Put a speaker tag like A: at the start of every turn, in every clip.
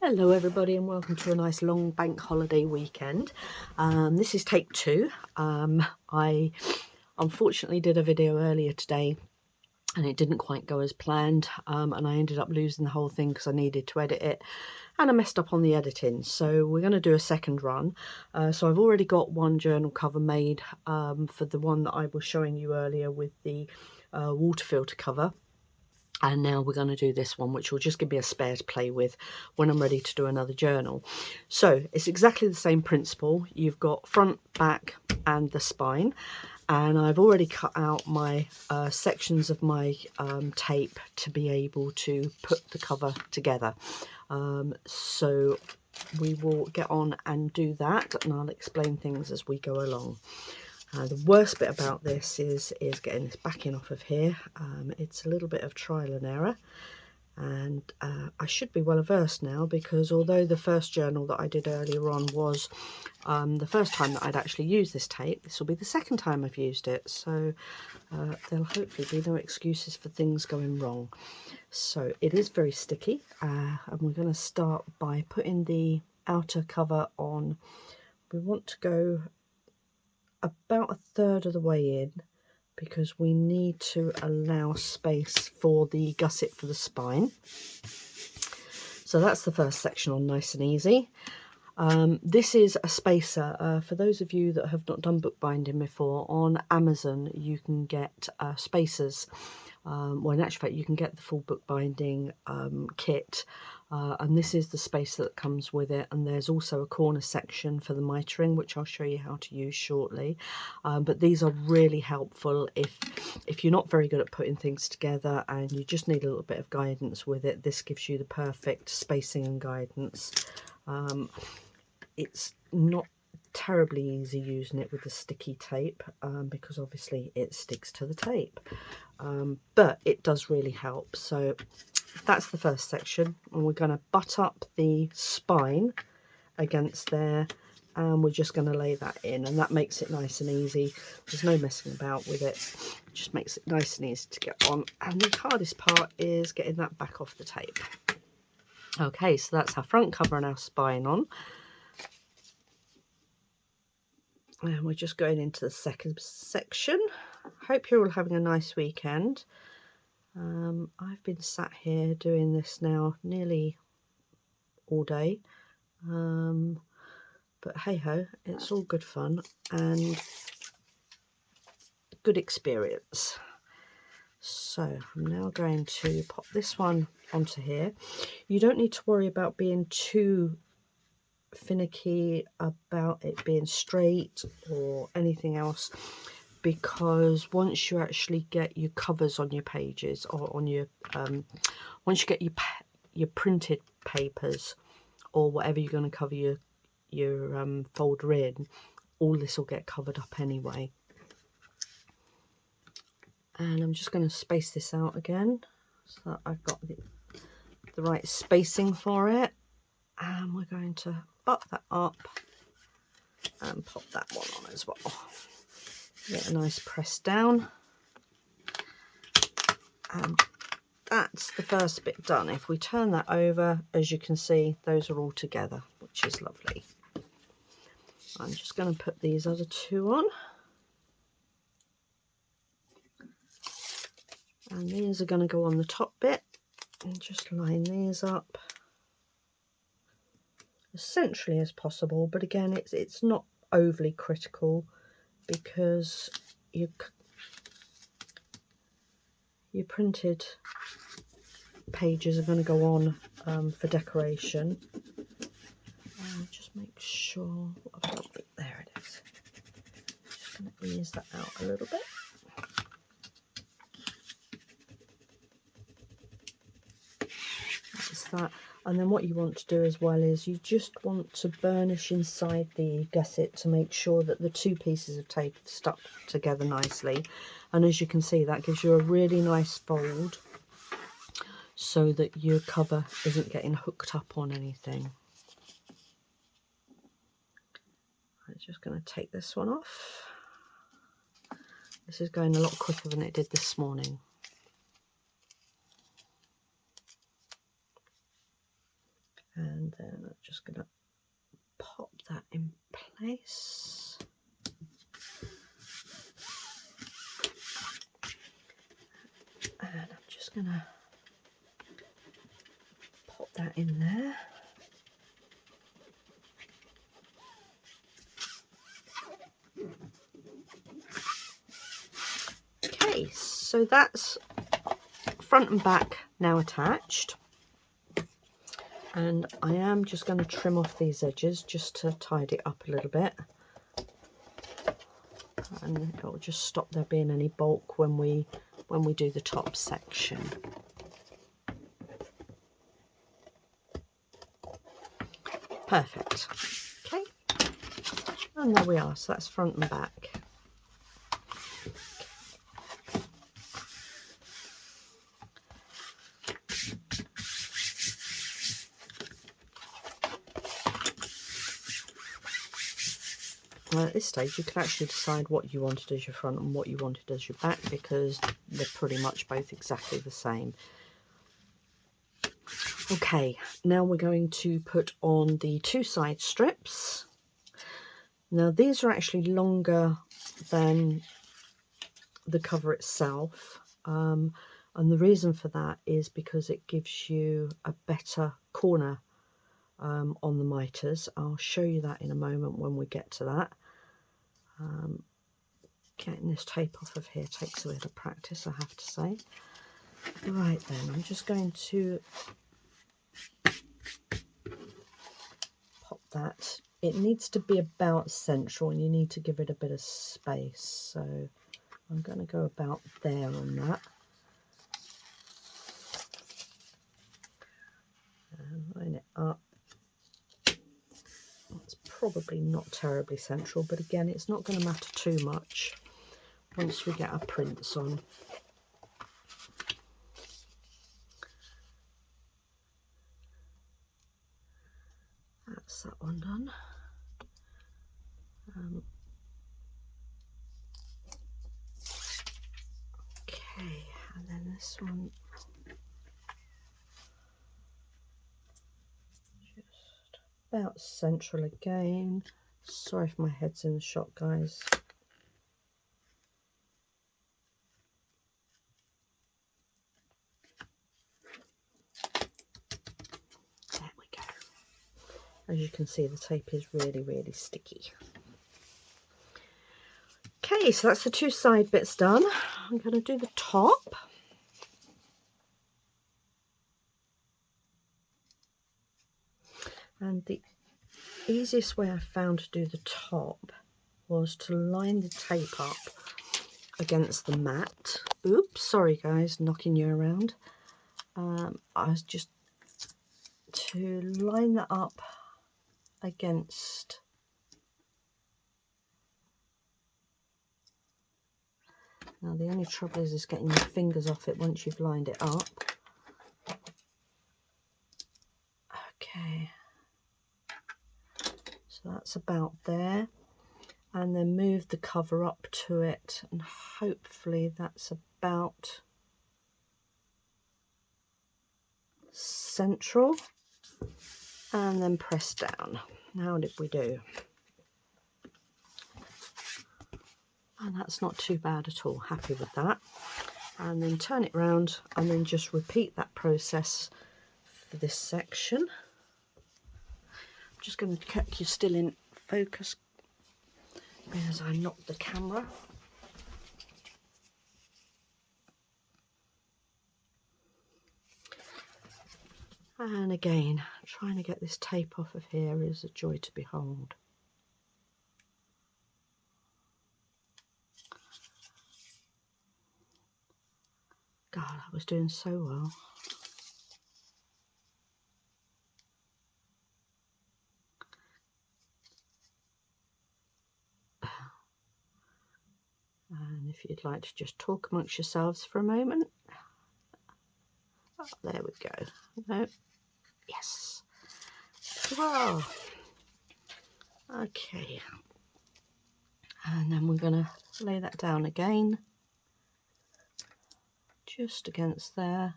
A: Hello everybody and welcome to a nice long bank holiday weekend. This is take two. I unfortunately did a video earlier today and it didn't quite go as planned, and I ended up losing the whole thing because I needed to edit it and I messed up on the editing. So we're going to do a second run. So I've already got one journal cover made for the one that I was showing you earlier with the water filter cover. And now we're going to do this one, which will just give me a spare to play with when I'm ready to do another journal. So it's exactly the same principle. You've got front, back and the spine. And I've already cut out my sections of my tape to be able to put the cover together. So we will get on and do that, and I'll explain things as we go along. The worst bit about this is getting this backing off of here. It's a little bit of trial and error, and I should be well versed now, because although the first journal that I did earlier on was the first time that I'd actually used this tape, this will be the second time I've used it, so there'll hopefully be no excuses for things going wrong. So it is very sticky, and we're going to start by putting the outer cover on. We want to go about a third of the way in, because we need to allow space for the gusset for the spine. So that's the first section on Nice and Easy. This is a spacer. For those of you that have not done bookbinding before, on Amazon you can get spacers. Well, in actual fact, you can get the full bookbinding kit, and this is the spacer that comes with it. And there's also a corner section for the mitering, which I'll show you how to use shortly. But these are really helpful if you're not very good at putting things together and you just need a little bit of guidance with it. This gives you the perfect spacing and guidance. It's not terribly easy using it with the sticky tape, because obviously it sticks to the tape, but it does really help. So that's the first section, and we're going to butt up the spine against there, and we're just going to lay that in, and that makes it nice and easy. There's no messing about with it. It just makes it nice and easy to get on, and the hardest part is getting that back off the tape. Okay, so that's our front cover and our spine on. And we're just going into the second section. Hope you're all having a nice weekend. I've been sat here doing this now nearly all day. But hey ho, it's all good fun and good experience. So I'm now going to pop this one onto here. You don't need to worry about being too finicky about it being straight or anything else, because once you actually get your covers on your pages, or on your once you get your printed papers or whatever you're going to cover your folder in, all this will get covered up anyway. And I'm just going to space this out again so that I've got the right spacing for it, and we're going to butt that up and pop that one on as well. Get a nice press down, and that's the first bit done. If we turn that over, as you can see, those are all together, which is lovely. I'm just going to put these other two on, and these are going to go on the top bit, and just line these up as centrally as possible. But again, it's not overly critical, because your printed pages are going to go on for decoration. Just make sure I've got it. There it is. Just going to ease that out a little bit. That's that. And then what you want to do as well is you just want to burnish inside the gusset to make sure that the two pieces of tape are stuck together nicely. And as you can see, that gives you a really nice fold so that your cover isn't getting hooked up on anything. I'm just going to take this one off. This is going a lot quicker than it did this morning. And then I'm just going to pop that in place. And I'm just going to pop that in there. Okay, so that's front and back now attached. And I am just going to trim off these edges just to tidy it up a little bit. And it'll just stop there being any bulk when we do the top section. Perfect. Okay, and there we are. So that's front and back. Well, at this stage you can actually decide what you wanted as your front and what you wanted as your back, because they're pretty much both exactly the same. Okay, now we're going to put on the two side strips. Now these are actually longer than the cover itself, and the reason for that is because it gives you a better corner on the mitres. I'll show you that in a moment when we get to that. Getting this tape off of here takes a bit of practice, I have to say. Right then, I'm just going to pop that. It needs to be about central and you need to give it a bit of space, so I'm going to go about there on that. And line it up. It's probably not terribly central, but again, it's not going to matter too much once we get our prints on. That's that one done. Okay, and then this one, just about central again. Sorry if my head's in the shot, guys. There we go. As you can see, the tape is really, really sticky. Okay, so that's the two side bits done. I'm going to do the top. And the easiest way I found to do the top was to line the tape up against the mat. Oops, sorry guys, knocking you around. I was just to line that up against now. The only trouble is getting your fingers off it once you've lined it up. Okay, so that's about there, and then move the cover up to it, and hopefully that's about central, and then press down. How did we do? And that's not too bad at all, happy with that. And then turn it round and then just repeat that process for this section. I'm just going to check you're still in focus as I knocked the camera. And again, trying to get this tape off of here is a joy to behold. God, I was doing so well. And if you'd like to just talk amongst yourselves for a moment. Oh, there we go. No. Yes. Wow. Okay. And then we're going to lay that down again. Just against there.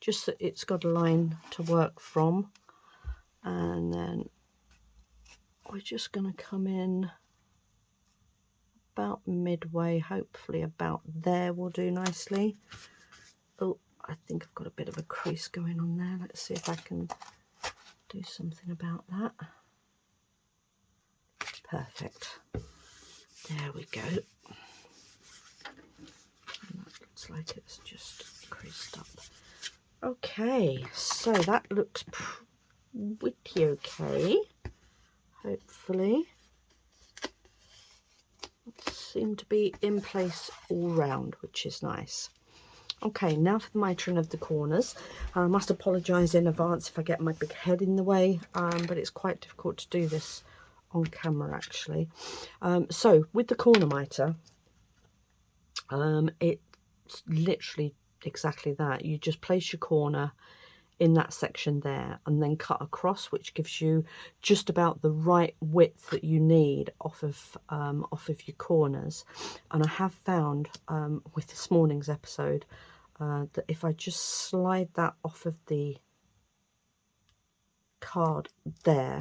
A: Just that it's got a line to work from. and then we're just going to come in about midway, hopefully about there will do nicely. Oh, I think I've got a bit of a crease going on there. Let's see if I can do something about that. Perfect. There we go. And that looks like it's just creased up. Okay, so that looks pretty okay. Hopefully. Seem to be in place all round, which is nice. Okay, now for the mitering of the corners. I must apologise in advance if I get my big head in the way, but it's quite difficult to do this on camera actually. So with the corner miter, it's literally exactly that. You just place your corner in that section there and then cut across, which gives you just about the right width that you need off of your corners. And I have found with this morning's episode that if I just slide that off of the card there,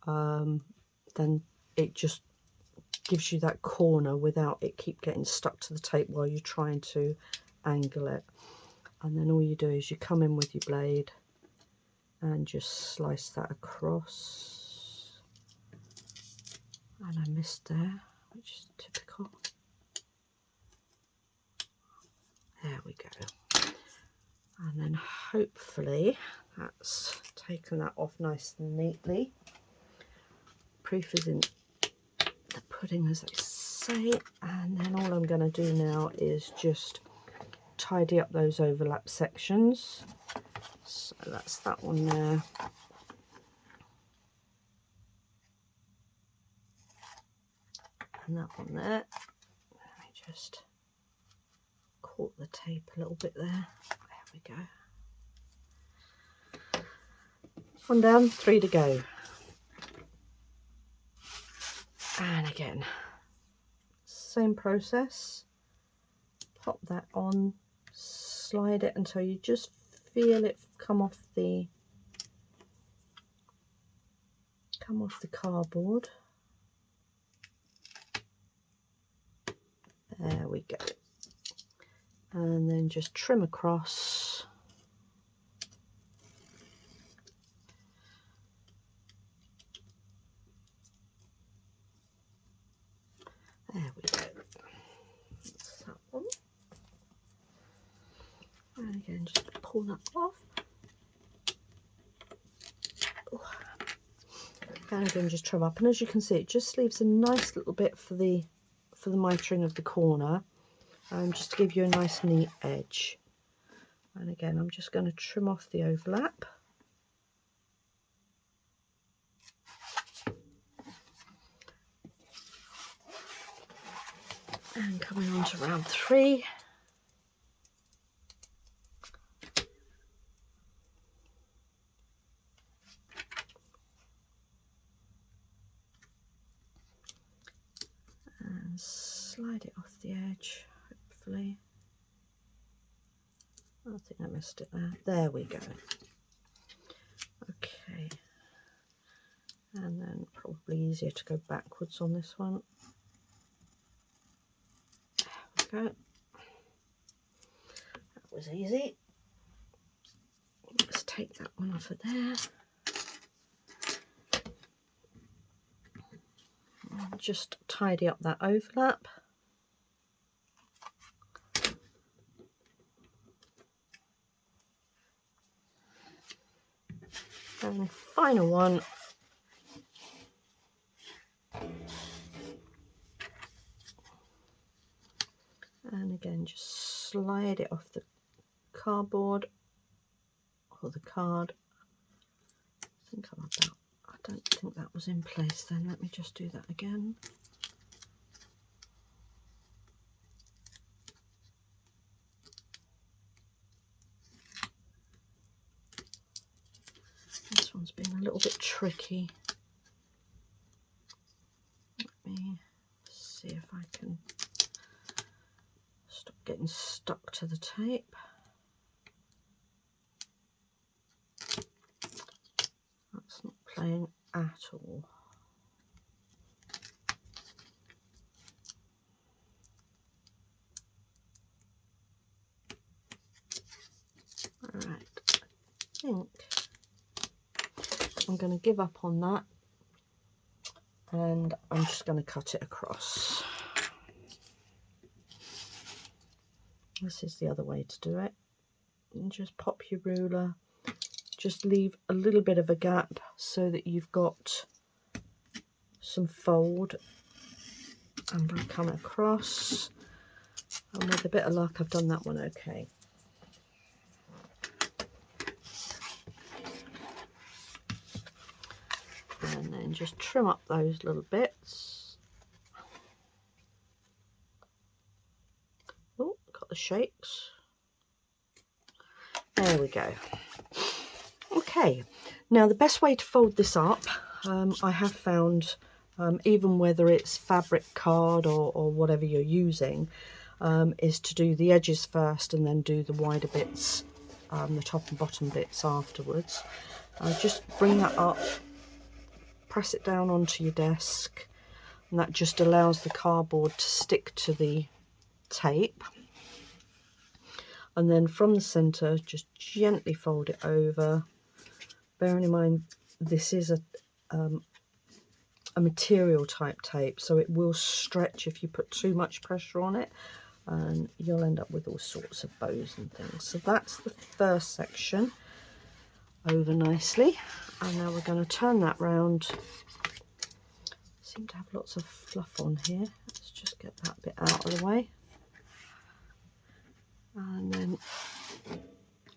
A: then it just gives you that corner without it keep getting stuck to the tape while you're trying to angle it. And then all you do is you come in with your blade and just slice that across. And I missed there, which is typical. There we go. And then hopefully that's taken that off nice and neatly. Proof is in the pudding, as they say. And then all I'm going to do now is just tidy up those overlap sections. So that's that one there. And that one there. Let me just caught the tape a little bit there. There we go. One down, 3 to go. And again, same process. Pop that on, slide it until you just feel it come off the cardboard. There we go. And then just trim across. There we go. That's that one. And again, just pull that off. And again, just trim up. And as you can see, it just leaves a nice little bit for the mitering of the corner, just to give you a nice neat edge. And again, I'm just going to trim off the overlap. And coming on to round 3. And slide it off the edge, hopefully. I think I missed it there. There we go. Okay. And then probably easier to go backwards on this one. There we go. That was easy. Let's take that one off of there. And just tidy up that overlap. And the final one. And again, just slide it off the cardboard or the card. I don't think that was in place then. Let me just do that again. This one's been a little bit tricky. Let me see if I can stop getting stuck to the tape. That's playing at all. Alright, I think I'm going to give up on that, and I'm just going to cut it across. This is the other way to do it. And just pop your ruler, just leave a little bit of a gap so that you've got some fold, and we'll come across, and with a bit of luck I've done that one okay. And then just trim up those little bits. Oh, got the shakes. There we go. Okay, now the best way to fold this up, I have found, even whether it's fabric card or whatever you're using, is to do the edges first and then do the wider bits, the top and bottom bits afterwards. Just bring that up, press it down onto your desk, and that just allows the cardboard to stick to the tape. And then from the centre, just gently fold it over. Bearing in mind this is a material type tape, so it will stretch if you put too much pressure on it, and you'll end up with all sorts of bows and things. So that's the first section over nicely, and now we're going to turn that round. Seem to have lots of fluff on here. Let's just get that bit out of the way, and then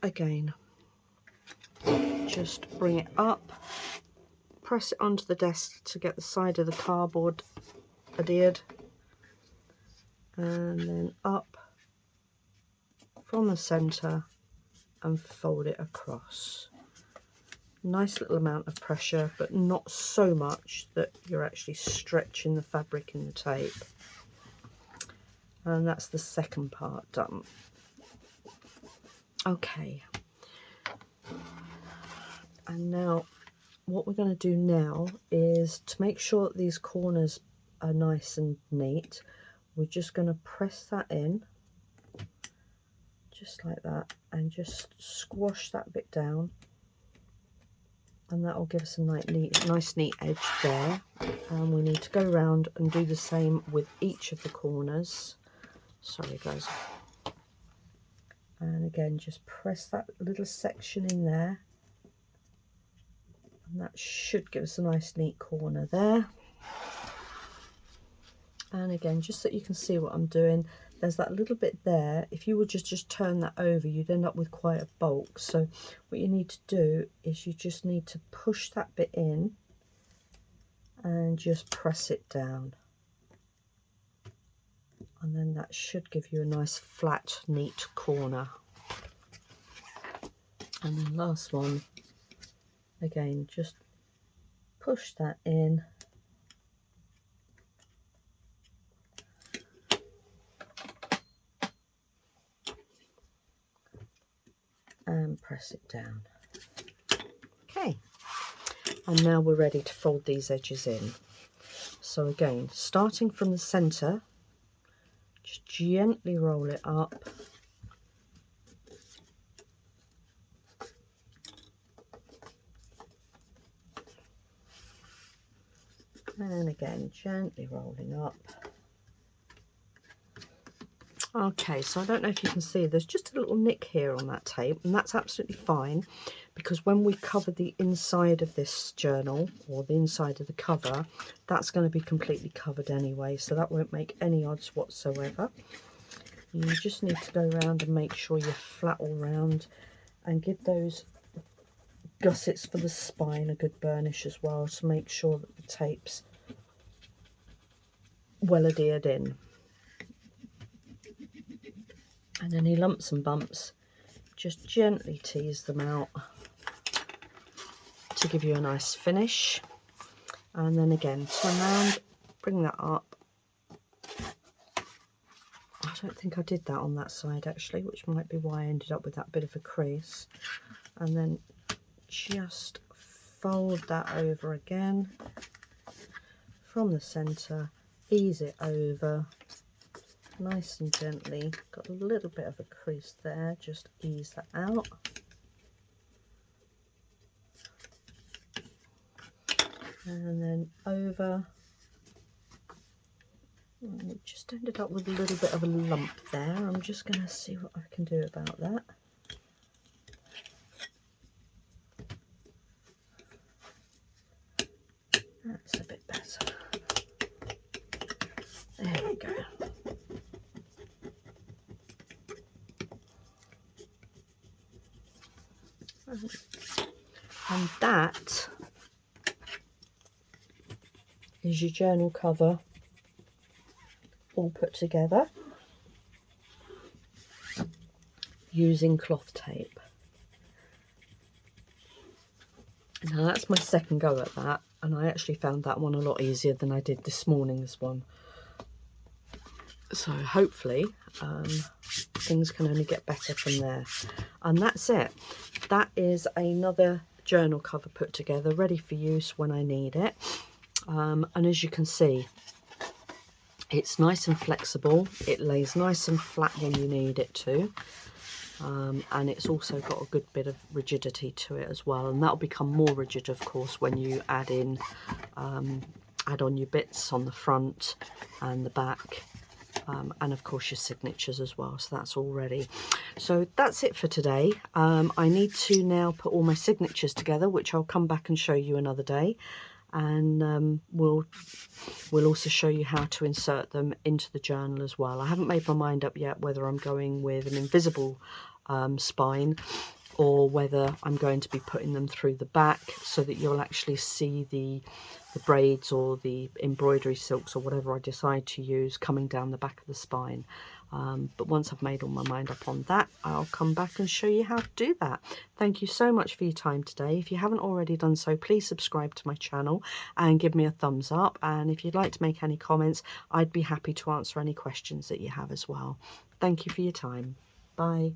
A: again just bring it up, press it onto the desk to get the side of the cardboard adhered, and then up from the centre and fold it across. Nice little amount of pressure, but not so much that you're actually stretching the fabric in the tape. And that's the second part done. Okay, and now what we're going to do now is, to make sure that these corners are nice and neat, we're just going to press that in just like that and just squash that bit down, and that will give us a nice neat edge there. And we need to go around and do the same with each of the corners. Sorry guys. And again, just press that little section in there, and that should give us a nice neat corner there. And again, just so you can see what I'm doing, there's that little bit there. If you would just turn that over, you'd end up with quite a bulk. So what you need to do is you just need to push that bit in and just press it down, and then that should give you a nice flat neat corner. And then last one, again, just push that in and press it down. Okay, and now we're ready to fold these edges in. So again, starting from the centre, just gently roll it up, and again gently rolling up. Okay, so I don't know if you can see, there's just a little nick here on that tape, and that's absolutely fine, because when we cover the inside of this journal, or the inside of the cover, that's going to be completely covered anyway, so that won't make any odds whatsoever. You just need to go around and make sure you're flat all round, and give those gussets for the spine a good burnish as well, to make sure that the tape's well adhered in. And any lumps and bumps, just gently tease them out to give you a nice finish. And then again, turn around, bring that up. I don't think I did that on that side actually, which might be why I ended up with that bit of a crease. And then just fold that over again from the centre, ease it over nice and gently. Got a little bit of a crease there, just ease that out. And then over. And it just ended up with a little bit of a lump there. I'm just going to see what I can do about that. That's a bit better. There we go. And that is your journal cover all put together using cloth tape. Now that's my second go at that, and I actually found that one a lot easier than I did this morning's one. So hopefully things can only get better from there. And that's it. That is another journal cover put together, ready for use when I need it. And as you can see, it's nice and flexible. It lays nice and flat when you need it to. And it's also got a good bit of rigidity to it as well, and that'll become more rigid of course when you add on your bits on the front and the back, and of course your signatures as well. So that's all ready. So that's it for today. I need to now put all my signatures together, which I'll come back and show you another day, and we'll also show you how to insert them into the journal as well. I haven't made my mind up yet whether I'm going with an invisible spine or whether I'm going to be putting them through the back so that you'll actually see the braids or the embroidery silks or whatever I decide to use coming down the back of the spine. But once I've made all my mind up on that, I'll come back and show you how to do that. Thank you so much for your time today. If you haven't already done so, please subscribe to my channel and give me a thumbs up. And if you'd like to make any comments, I'd be happy to answer any questions that you have as well. Thank you for your time. Bye.